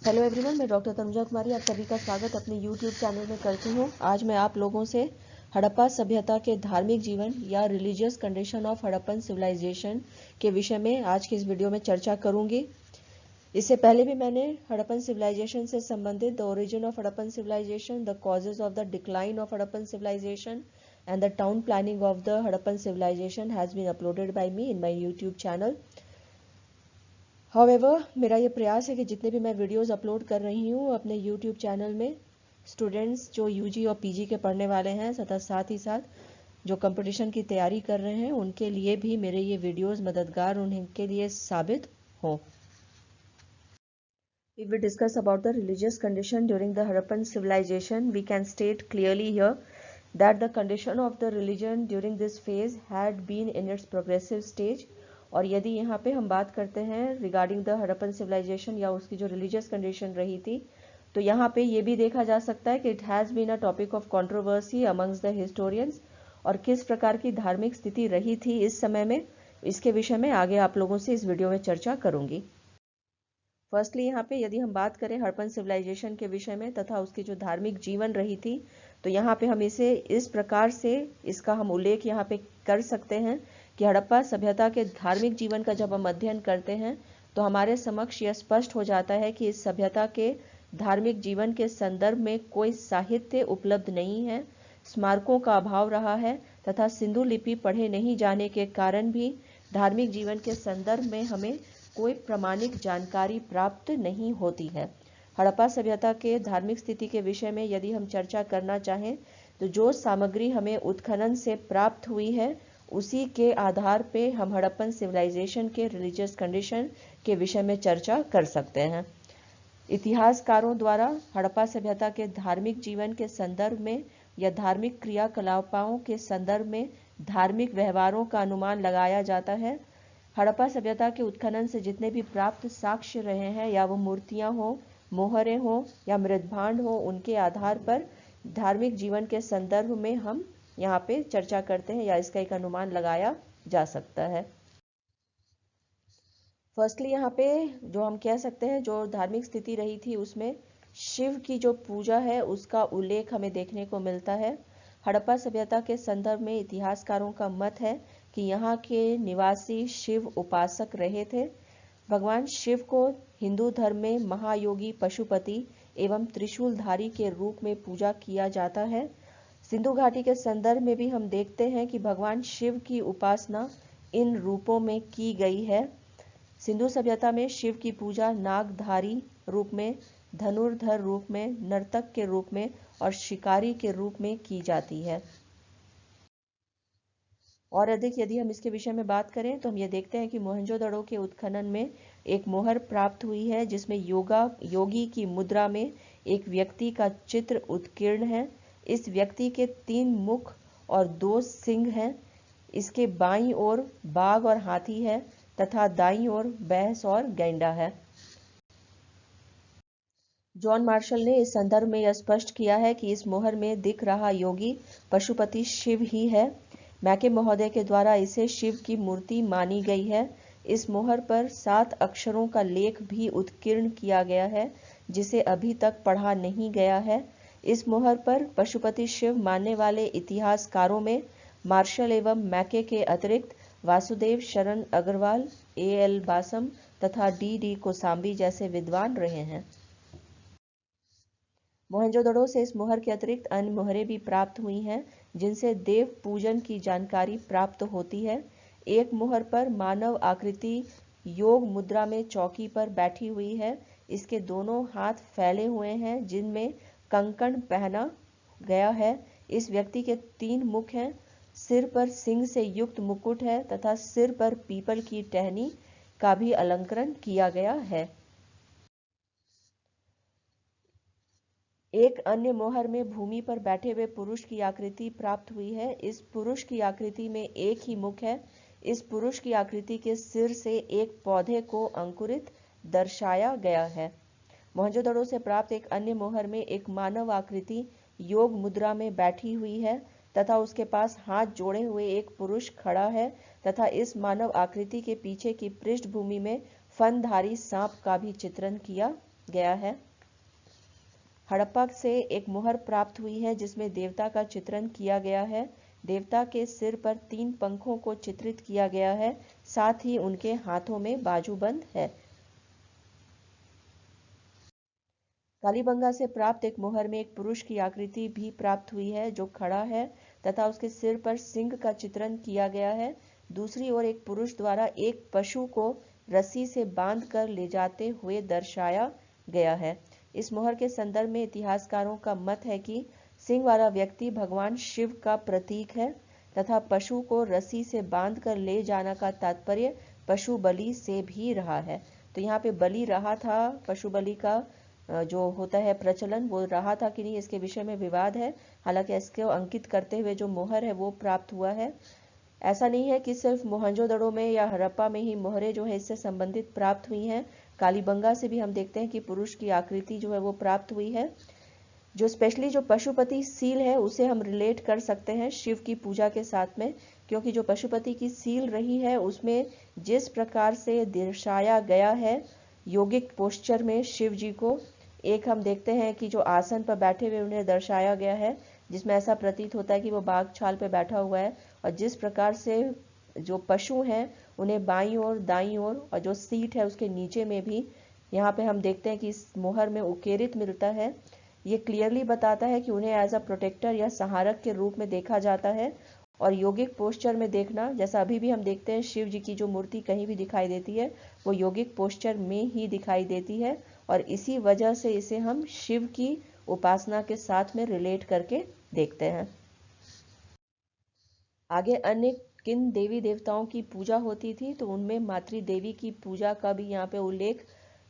Hello everyone, मैं doctor Tanuja कुमारी आप सभी का स्वागत अपने यूट्यूब चैनल में करती हूँ। आज मैं आप लोगों से हड़प्पा सभ्यता के धार्मिक जीवन या religious condition of Harappan civilization के विषय में आज की इस वीडियो में चर्चा करूंगी। इससे पहले भी मैंने हड़प्पन सिविलाइजेशन से संबंधित the origin of Harappan civilization, the causes of the decline of Harappan civilization and the town planning of the Harappan civilization has been uploaded by me in my YouTube channel. However, मेरा ये प्रयास है कि जितने भी मैं वीडियोस अपलोड कर रही हूँ अपने YouTube चैनल में, स्टूडेंट्स जो यूजी और पीजी के पढ़ने वाले हैं तथा साथ ही साथ जो कंपटीशन की तैयारी कर रहे हैं उनके लिए भी मेरे ये वीडियोस मददगार उनके लिए साबित हों। If we discuss about the religious condition during the Harappan civilization, we can state clearly here that the condition of the religion during this phase had been in its progressive stage। और यदि यहाँ पे हम बात करते हैं regarding the Harappan civilisation या उसकी जो रिलीजियस कंडीशन रही थी, तो यहाँ पे ये भी देखा जा सकता है कि it has been a topic of controversy amongst the historians. और किस प्रकार की धार्मिक स्थिति रही थी इस समय में, इसके विषय में आगे आप लोगों से इस वीडियो में चर्चा करूंगी। फर्स्टली यहाँ पे यदि हम बात करें हड़प्पन सिविलाइजेशन के विषय में तथा उसकी जो धार्मिक जीवन रही थी, तो यहाँ पे हम इसे इस प्रकार से इसका हम उल्लेख यहाँ पे कर सकते हैं कि हड़प्पा सभ्यता के धार्मिक जीवन का जब हम अध्ययन करते हैं तो हमारे समक्ष यह स्पष्ट हो जाता है कि इस सभ्यता के धार्मिक जीवन के संदर्भ में कोई साहित्य उपलब्ध नहीं है, स्मारकों का अभाव रहा है तथा सिंधु लिपि पढ़े नहीं जाने के कारण भी धार्मिक जीवन के संदर्भ में हमें कोई प्रामाणिक जानकारी प्राप्त नहीं होती है। हड़प्पा सभ्यता के धार्मिक स्थिति के विषय में यदि हम चर्चा करना चाहें तो जो सामग्री हमें उत्खनन से प्राप्त हुई है उसी के आधार पे हम हड़प्पन सिविलाइजेशन के रिलीजियस कंडीशन के विषय में चर्चा कर सकते हैं। इतिहासकारों द्वारा हड़प्पा सभ्यता के धार्मिक जीवन के संदर्भ में या धार्मिक क्रियाकलापों के संदर्भ में धार्मिक व्यवहारों का अनुमान लगाया जाता है। हड़प्पा सभ्यता के उत्खनन से जितने भी प्राप्त साक्ष्य रहे हैं, या वो मूर्तियां हो, मोहरें हो या मृदभांड हो, उनके आधार पर धार्मिक जीवन के संदर्भ में हम यहाँ पे चर्चा करते हैं या इसका एक अनुमान लगाया जा सकता है। फर्स्टली यहाँ पे जो हम कह सकते हैं जो धार्मिक स्थिति रही थी उसमें शिव की जो पूजा है उसका उल्लेख हमें देखने को मिलता है। हड़प्पा सभ्यता के संदर्भ में इतिहासकारों का मत है कि यहाँ के निवासी शिव उपासक रहे थे। भगवान शिव को हिंदू धर्म में महायोगी पशुपति एवं त्रिशूलधारी के रूप में पूजा किया जाता है। सिंधु घाटी के संदर्भ में भी हम देखते हैं कि भगवान शिव की उपासना इन रूपों में की गई है। सिंधु सभ्यता में शिव की पूजा नागधारी रूप में, धनुर्धर रूप में, नर्तक के रूप में और शिकारी के रूप में की जाती है। और अधिक यदि हम इसके विषय में बात करें तो हम ये देखते हैं कि मोहनजोदड़ो के उत्खनन में एक मोहर प्राप्त हुई है जिसमें योगी की मुद्रा में एक व्यक्ति का चित्र उत्कीर्ण है। इस व्यक्ति के 3 मुख और 2 सिंग हैं। इसके बाईं ओर बाघ और हाथी है तथा दाईं ओर भैंस और गैंडा है। जॉन मार्शल ने इस संदर्भ में यह स्पष्ट किया है कि इस मोहर में दिख रहा योगी पशुपति शिव ही है। मैके महोदय के द्वारा इसे शिव की मूर्ति मानी गई है। इस मोहर पर 7 अक्षरों का लेख भी उत्कीर्ण किया गया है जिसे अभी तक पढ़ा नहीं गया है। इस मोहर पर पशुपति शिव मानने वाले इतिहासकारों में मार्शल एवं मैके के अतिरिक्त वासुदेव शरण अग्रवाल, A.L. बासम तथा D.D. कोसाम्बी जैसे विद्वान रहे हैं। मोहनजोदड़ो से इस मोहर के अतिरिक्त अन्य मोहरें भी प्राप्त हुई हैं जिनसे देव पूजन की जानकारी प्राप्त होती है। एक मोहर पर मानव आकृति योग मुद्रा में चौकी पर बैठी हुई है। इसके दोनों हाथ फैले हुए हैं जिनमें कंकण पहना गया है। इस व्यक्ति के 3 मुख हैं, सिर पर सिंह से युक्त मुकुट है तथा सिर पर पीपल की टहनी का भी अलंकरण किया गया है। एक अन्य मोहर में भूमि पर बैठे हुए पुरुष की आकृति प्राप्त हुई है। इस पुरुष की आकृति में एक ही मुख है। इस पुरुष की आकृति के सिर से एक पौधे को अंकुरित दर्शाया गया है। मोहनजोदड़ो से प्राप्त एक अन्य मोहर में एक मानव आकृति योग मुद्रा में बैठी हुई है तथा उसके पास हाथ जोड़े हुए एक पुरुष खड़ा है तथा इस मानव आकृति के पीछे की पृष्ठभूमि में फनधारी सांप का भी चित्रण किया गया है। हड़प्पा से एक मुहर प्राप्त हुई है जिसमें देवता का चित्रण किया गया है। देवता के सिर पर 3 पंखों को चित्रित किया गया है, साथ ही उनके हाथों में बाजूबंद है। कालीबंगा से प्राप्त एक मुहर में एक पुरुष की आकृति भी प्राप्त हुई है जो खड़ा है तथा उसके सिर पर सिंह का चित्रण किया गया है। दूसरी ओर एक पुरुष द्वारा एक पशु को रस्सी से बांध कर ले जाते हुए दर्शाया गया है। इस मुहर के संदर्भ में इतिहासकारों का मत है कि सिंह वाला व्यक्ति भगवान शिव का प्रतीक है तथा पशु को रस्सी से बांध कर ले जाना का तात्पर्य पशु बलि से भी रहा है। तो यहाँ पे बलि रहा था, पशु बलि का जो होता है प्रचलन वो रहा था कि नहीं, इसके विषय में विवाद है। हालांकि इसको अंकित करते हुए जो मोहर है वो प्राप्त हुआ है। ऐसा नहीं है कि सिर्फ मोहनजोदड़ो में या हड़प्पा में ही मोहरें जो है इससे संबंधित प्राप्त हुई हैं। कालीबंगा से भी हम देखते हैं कि पुरुष की आकृति जो है वो प्राप्त हुई है। जो स्पेशली जो पशुपति सील है उसे हम रिलेट कर सकते हैं शिव की पूजा के साथ में, क्योंकि जो पशुपति की सील रही है उसमें जिस प्रकार से दर्शाया गया है योगिक पोस्चर में शिव जी को, एक हम देखते हैं कि जो आसन पर बैठे हुए उन्हें दर्शाया गया है जिसमें ऐसा प्रतीत होता है कि वो बाघ छाल पर बैठा हुआ है, और जिस प्रकार से जो पशु हैं उन्हें बाईं ओर दाईं ओर और जो सीट है उसके नीचे में भी यहाँ पे हम देखते हैं कि इस मोहर में उकेरित मिलता है। ये क्लियरली बताता है कि उन्हें एज अ प्रोटेक्टर या सहारक के रूप में देखा जाता है। और योगिक पोस्चर में देखना, जैसा अभी भी हम देखते हैं शिव जी की जो मूर्ति कहीं भी दिखाई देती है वो योगिक पोस्चर में ही दिखाई देती है, और इसी वजह से इसे हम शिव की उपासना के साथ में रिलेट करके देखते हैं। आगे अन्य किन देवी देवताओं की पूजा होती थी, तो उनमें मातृ देवी की पूजा का भी यहाँ पे उल्लेख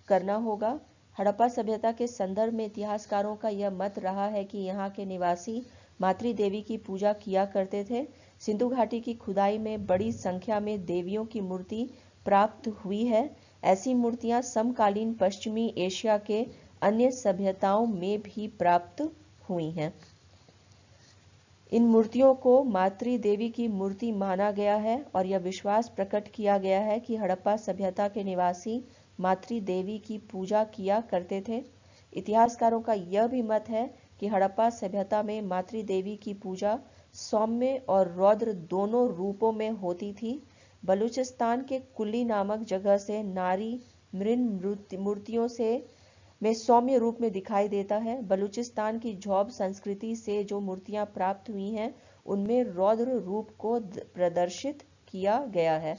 करना होगा। हड़प्पा सभ्यता के संदर्भ में इतिहासकारों का यह मत रहा है कि यहाँ के निवासी मातृ देवी की पूजा किया करते थे। सिंधु घाटी की खुदाई में बड़ी संख्या में देवियों की मूर्ति प्राप्त हुई है। ऐसी मूर्तियां समकालीन पश्चिमी एशिया के अन्य सभ्यताओं में भी प्राप्त हुई हैं। इन मूर्तियों को मातृ देवी की मूर्ति माना गया है और यह विश्वास प्रकट किया गया है कि हड़प्पा सभ्यता के निवासी मातृ देवी की पूजा किया करते थे। इतिहासकारों का यह भी मत है कि हड़प्पा सभ्यता में मातृ देवी की पूजा सौम्य और रौद्र दोनों रूपों में होती थी। बलूचिस्तान के कुल्ली नामक जगह से नारी मृन मूर्तियों से में सौम्य रूप में दिखाई देता है। बलूचिस्तान की झौब संस्कृति से जो मूर्तियां प्राप्त हुई हैं उनमें रौद्र रूप को प्रदर्शित किया गया है।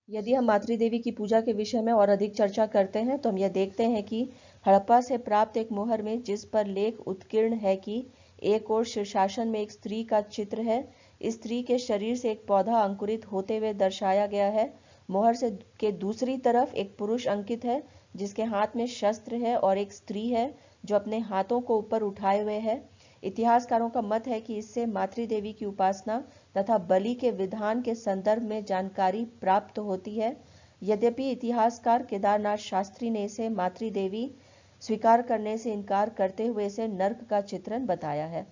यदि हम मातृ देवी की पूजा के विषय में और अधिक चर्चा करते हैं तो हम यह देखते हैं कि हड़प्पा से प्राप्त एक मोहर में जिस पर लेख उत्कीर्ण है कि एक ओर शीर्षासन में एक स्त्री का चित्र है। इस स्त्री के शरीर से एक पौधा अंकुरित होते हुए दर्शाया गया है। मोहर से के दूसरी तरफ एक पुरुष अंकित है जिसके हाथ में शस्त्र है और एक स्त्री है जो अपने हाथों को ऊपर उठाए हुए है। इतिहासकारों का मत है कि इससे मातृ देवी की उपासना तथा बलि के विधान के संदर्भ में जानकारी प्राप्त होती है। यद्यपि इतिहासकार केदारनाथ शास्त्री ने इसे मातृ देवी स्वीकार करने से इनकार करते हुए इसे नर्क का चित्रण बताया है।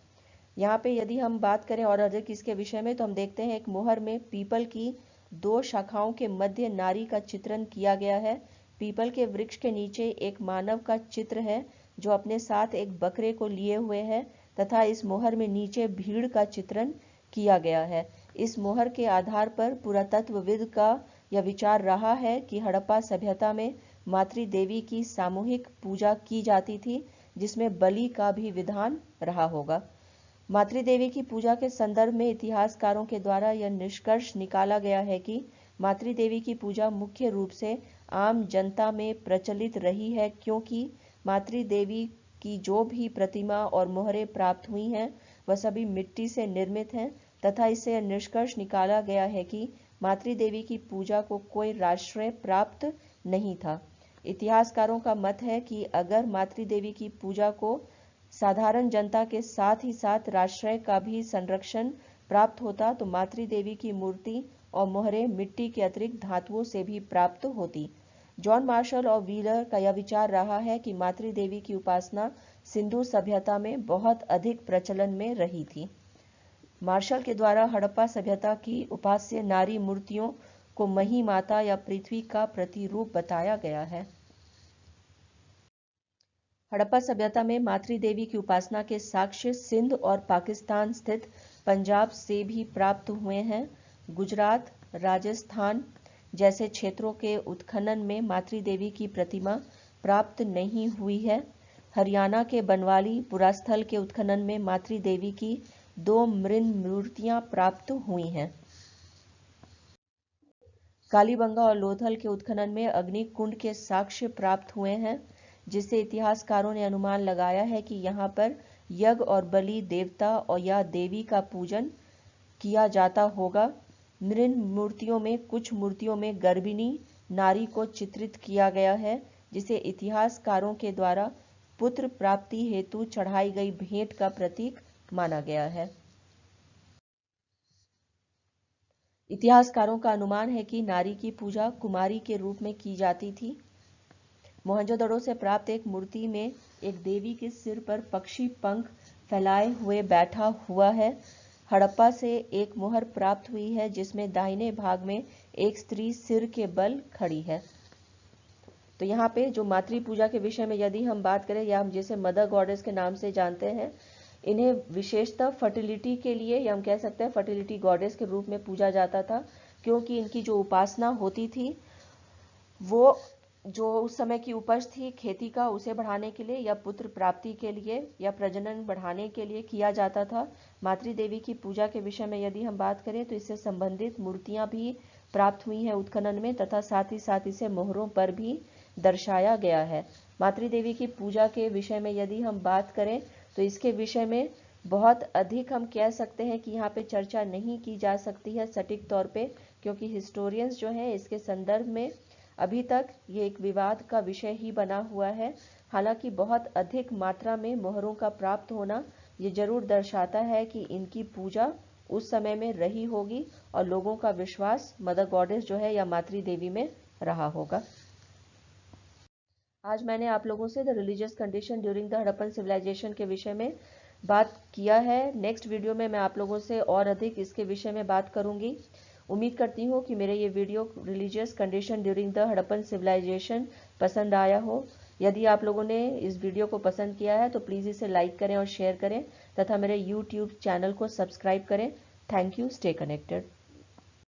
यहाँ पे यदि हम बात करें और अधिक इसके विषय में तो हम देखते हैं एक मोहर में पीपल की 2 शाखाओं के मध्य नारी का चित्रण किया गया है। पीपल के वृक्ष के नीचे एक मानव का चित्र है जो अपने साथ एक बकरे को लिए हुए है तथा इस मोहर में नीचे भीड़ का चित्रण किया गया है। इस मोहर के आधार पर पुरातत्वविद का यह विचार रहा है कि हड़प्पा सभ्यता में मातृ देवी की सामूहिक पूजा की जाती थी जिसमें बलि का भी विधान रहा होगा। मातृ देवी की पूजा के संदर्भ में इतिहासकारों के द्वारा यह निष्कर्ष निकाला गया है कि मातृ देवी की पूजा मुख्य रूप से आम जनता में प्रचलित रही है, क्योंकि मातृ देवी की जो भी प्रतिमा और मोहरें प्राप्त हुई हैं वह सभी मिट्टी से निर्मित हैं तथा इससे यह निष्कर्ष निकाला गया है कि मातृ देवी की पूजा को कोई राष्ट्रय प्राप्त नहीं था। इतिहासकारों का मत है कि अगर मातृ देवी की पूजा को साधारण जनता के साथ ही साथ राष्ट्रय का भी संरक्षण प्राप्त होता तो मातृ देवी की मूर्ति और मोहरें मिट्टी के अतिरिक्त धातुओं से भी प्राप्त होती। जॉन मार्शल और व्हीलर का यह विचार रहा है कि मातृ देवी की उपासना सिंधु सभ्यता में बहुत अधिक प्रचलन में रही थी। मार्शल के द्वारा हड़प्पा सभ्यता की उपास्य नारी मूर्तियों को मही माता या पृथ्वी का प्रतिरूप बताया गया है। हड़प्पा सभ्यता में मातृ देवी की उपासना के साक्ष्य सिंध और पाकिस्तान स्थित पंजाब से भी प्राप्त हुए हैं। गुजरात, राजस्थान जैसे क्षेत्रों के उत्खनन में मातृ देवी की प्रतिमा प्राप्त नहीं हुई है। हरियाणा के बनवाली पुरास्थल के उत्खनन में मातृ देवी की 2 मृण मूर्तियां प्राप्त हुई हैं। कालीबंगा और लोथल के उत्खनन में अग्निकुंड के साक्ष्य प्राप्त हुए हैं, जिससे इतिहासकारों ने अनुमान लगाया है कि यहाँ पर यज्ञ और बलि देवता और या देवी का पूजन किया जाता होगा। मृण मूर्तियों में कुछ मूर्तियों में गर्भिणी नारी को चित्रित किया गया है, जिसे इतिहासकारों के द्वारा पुत्र प्राप्ति हेतु चढ़ाई गई भेंट का प्रतीक माना गया है। इतिहासकारों का अनुमान है कि नारी की पूजा कुमारी के रूप में की जाती थी। मोहनजोदड़ो से प्राप्त एक मूर्ति में एक देवी के सिर पर पक्षी पंख फैलाए हुए बैठा हुआ है। हड़प्पा से एक मोहर प्राप्त हुई है जिसमें दाहिने भाग में एक स्त्री सिर के बल खड़ी है। तो यहाँ पे जो मातृ पूजा के विषय में यदि हम बात करें, या हम जिसे मदर गॉडेस के नाम से जानते हैं, इन्हें विशेषतः फर्टिलिटी के लिए, या हम कह सकते हैं फर्टिलिटी गॉडेस के रूप में पूजा जाता था, क्योंकि इनकी जो उपासना होती थी वो जो उस समय की उपज थी खेती का, उसे बढ़ाने के लिए या पुत्र प्राप्ति के लिए या प्रजनन बढ़ाने के लिए किया जाता था। मातृ देवी की पूजा के विषय में यदि हम बात करें तो इससे संबंधित मूर्तियां भी प्राप्त हुई हैं उत्खनन में, तथा साथ ही साथ इसे मोहरों पर भी दर्शाया गया है। मातृ देवी की पूजा के विषय में यदि हम बात करें तो इसके विषय में बहुत अधिक हम कह सकते हैं कि यहाँ पे चर्चा नहीं की जा सकती है सटीक तौर पे, क्योंकि हिस्टोरियंस जो हैं इसके संदर्भ में अभी तक ये एक विवाद का विषय ही बना हुआ है। हालांकि बहुत अधिक मात्रा में मोहरों का प्राप्त होना ये जरूर दर्शाता है कि इनकी पूजा उस समय में रही होगी और लोगों का विश्वास मदर गॉडेस जो है या मातृ देवी में रहा होगा। आज मैंने आप लोगों से the religious condition during the Harappan civilization के विषय में बात किया है। नेक्स्ट वीडियो में मैं आप लोगों से और अधिक इसके विषय में बात करूंगी। उम्मीद करती हूँ कि मेरे ये video religious condition during the Harappan civilization पसंद आया हो। यदि आप लोगों ने इस वीडियो को पसंद किया है तो प्लीज़ इसे लाइक करें और शेयर करें, तथा मेरे YouTube चैनल को सब्सक्राइब करें। Thank you. Stay connected.